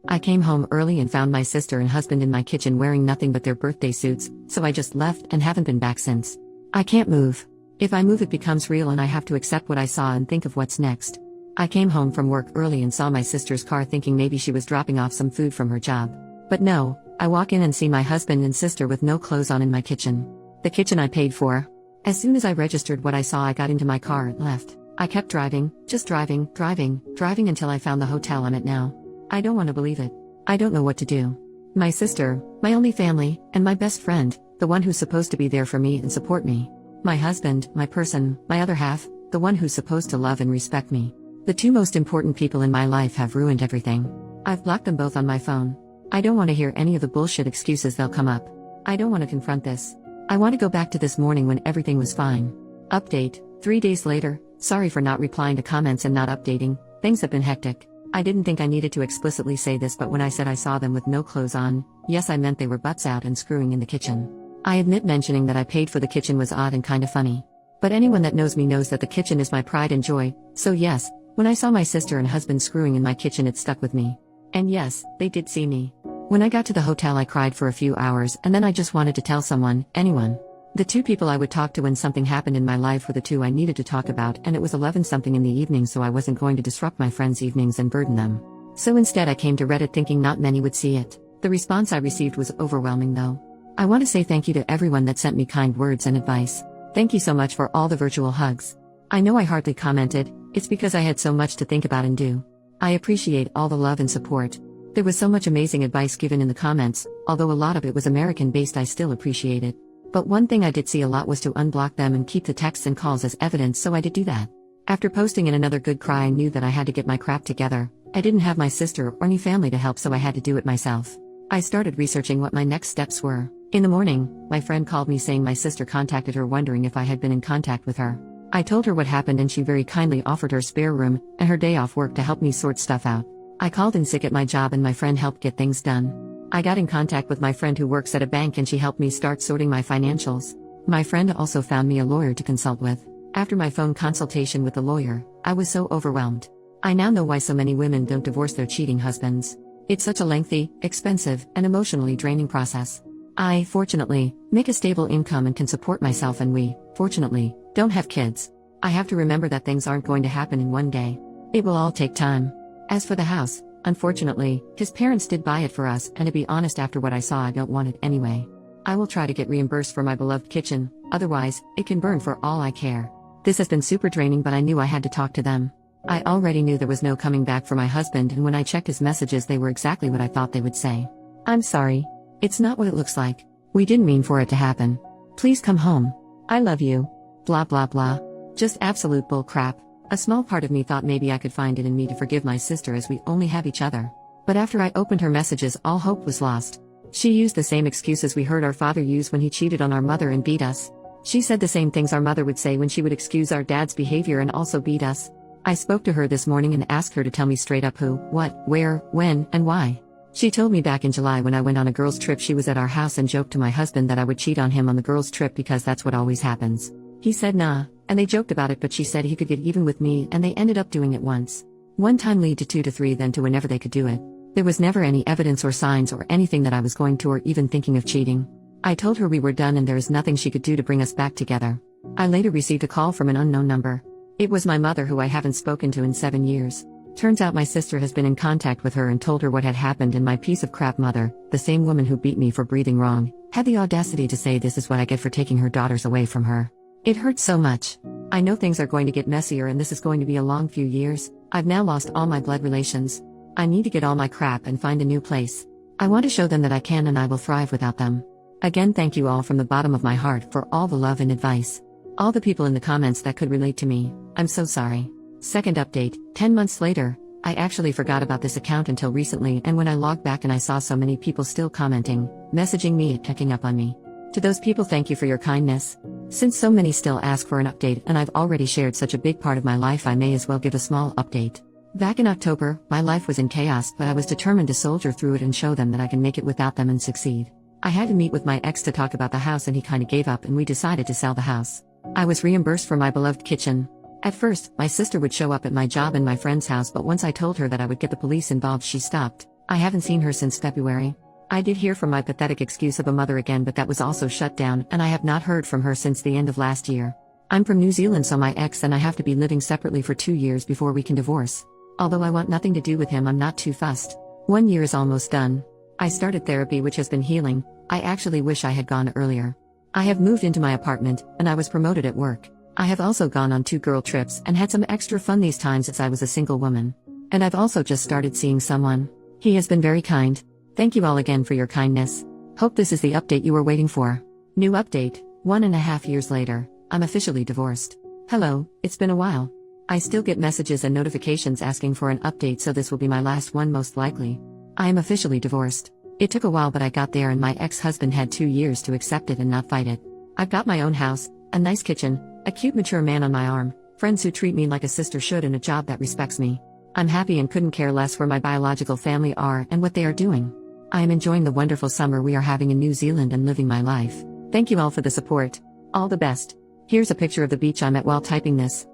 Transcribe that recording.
I came home early and found my sister and husband in my kitchen wearing nothing but their birthday suits, so I just left and haven't been back since. I can't move. If I move, it becomes real and I have to accept what I saw and think of what's next. I came home from work early and saw my sister's car, thinking maybe she was dropping off some food from her job. But no, I walk in and see my husband and sister with no clothes on in my kitchen. The kitchen I paid for. As soon as I registered what I saw, I got into my car and left. I kept driving, just driving until I found the hotel I'm at now. I don't want to believe it. I don't know what to do. My sister, my only family, and my best friend, the one who's supposed to be there for me and support me. My husband, my person, my other half, the one who's supposed to love and respect me. The two most important people in my life have ruined everything. I've blocked them both on my phone. I don't want to hear any of the bullshit excuses they'll come up. I don't want to confront this. I want to go back to this morning when everything was fine. Update, 3 days later. Sorry for not replying to comments and not updating. Things have been hectic. I didn't think I needed to explicitly say this, but when I said I saw them with no clothes on, yes, I meant they were butts out and screwing in the kitchen. I admit mentioning that I paid for the kitchen was odd and kinda funny. But anyone that knows me knows that the kitchen is my pride and joy, so yes, when I saw my sister and husband screwing in my kitchen, it stuck with me. And yes, they did see me. When I got to the hotel, I cried for a few hours and then I just wanted to tell someone, anyone. The two people I would talk to when something happened in my life were the two I needed to talk about, and it was 11-something in the evening, so I wasn't going to disrupt my friends' evenings and burden them. So instead I came to Reddit thinking not many would see it. The response I received was overwhelming though. I want to say thank you to everyone that sent me kind words and advice. Thank you so much for all the virtual hugs. I know I hardly commented, it's because I had so much to think about and do. I appreciate all the love and support. There was so much amazing advice given in the comments, although a lot of it was American-based. I still appreciate it. But one thing I did see a lot was to unblock them and keep the texts and calls as evidence, so I did do that. After posting in another good cry, I knew that I had to get my crap together. I didn't have my sister or any family to help, so I had to do it myself. I started researching what my next steps were. In the morning, my friend called me saying my sister contacted her wondering if I had been in contact with her. I told her what happened and she very kindly offered her spare room and her day off work to help me sort stuff out. I called in sick at my job and my friend helped get things done. I got in contact with my friend who works at a bank and she helped me start sorting my financials. My friend also found me a lawyer to consult with. After my phone consultation with the lawyer, I was so overwhelmed. I now know why so many women don't divorce their cheating husbands. It's such a lengthy, expensive, and emotionally draining process. I, fortunately, make a stable income and can support myself, and we, fortunately, don't have kids. I have to remember that things aren't going to happen in one day. It will all take time. As for the house, unfortunately, his parents did buy it for us, and to be honest, after what I saw, I don't want it anyway. I will try to get reimbursed for my beloved kitchen, otherwise, it can burn for all I care. This has been super draining, but I knew I had to talk to them. I already knew there was no coming back for my husband, and when I checked his messages, they were exactly what I thought they would say. I'm sorry. It's not what it looks like. We didn't mean for it to happen. Please come home. I love you. Blah blah blah. Just absolute bull crap. A small part of me thought maybe I could find it in me to forgive my sister, as we only have each other. But after I opened her messages, all hope was lost. She used the same excuses we heard our father use when he cheated on our mother and beat us. She said the same things our mother would say when she would excuse our dad's behavior and also beat us. I spoke to her this morning and asked her to tell me straight up who, what, where, when, and why. She told me back in July when I went on a girls' trip she was at our house and joked to my husband that I would cheat on him on the girls' trip because that's what always happens. He said nah, and they joked about it, but she said he could get even with me, and they ended up doing it once. One time lead to 2 to 3, then to whenever they could do it. There was never any evidence or signs or anything that I was going to or even thinking of cheating. I told her we were done and there is nothing she could do to bring us back together. I later received a call from an unknown number. It was my mother, who I haven't spoken to in 7 years. Turns out my sister has been in contact with her and told her what had happened, and my piece of crap mother, the same woman who beat me for breathing wrong, had the audacity to say this is what I get for taking her daughters away from her. It hurts so much. I know things are going to get messier and this is going to be a long few years. I've now lost all my blood relations. I need to get all my crap and find a new place. I want to show them that I can and I will thrive without them. Again, thank you all from the bottom of my heart for all the love and advice. All the people in the comments that could relate to me, I'm so sorry. Second update, 10 months later. I actually forgot about this account until recently, and when I logged back and I saw so many people still commenting, messaging me, and checking up on me. To those people, thank you for your kindness. Since so many still ask for an update and I've already shared such a big part of my life, I may as well give a small update. Back in October, my life was in chaos, but I was determined to soldier through it and show them that I can make it without them and succeed. I had to meet with my ex to talk about the house, and he kinda gave up and we decided to sell the house. I was reimbursed for my beloved kitchen. At first, my sister would show up at my job and my friend's house, but once I told her that I would get the police involved, she stopped. I haven't seen her since February. I did hear from my pathetic excuse of a mother again, but that was also shut down, and I have not heard from her since the end of last year. I'm from New Zealand, so my ex and I have to be living separately for 2 years before we can divorce. Although I want nothing to do with him, I'm not too fussed. 1 year is almost done. I started therapy, which has been healing. I actually wish I had gone earlier. I have moved into my apartment, and I was promoted at work. I have also gone on 2 girl trips and had some extra fun these times as I was a single woman. And I've also just started seeing someone. He has been very kind. Thank you all again for your kindness. Hope this is the update you were waiting for. New update, 1.5 years later, I'm officially divorced. Hello, it's been a while. I still get messages and notifications asking for an update, so this will be my last one most likely. I am officially divorced. It took a while, but I got there, and my ex-husband had 2 years to accept it and not fight it. I've got my own house, a nice kitchen, a cute mature man on my arm, friends who treat me like a sister should, and a job that respects me. I'm happy and couldn't care less where my biological family are and what they are doing. I am enjoying the wonderful summer we are having in New Zealand and living my life. Thank you all for the support. All the best. Here's a picture of the beach I'm at while typing this.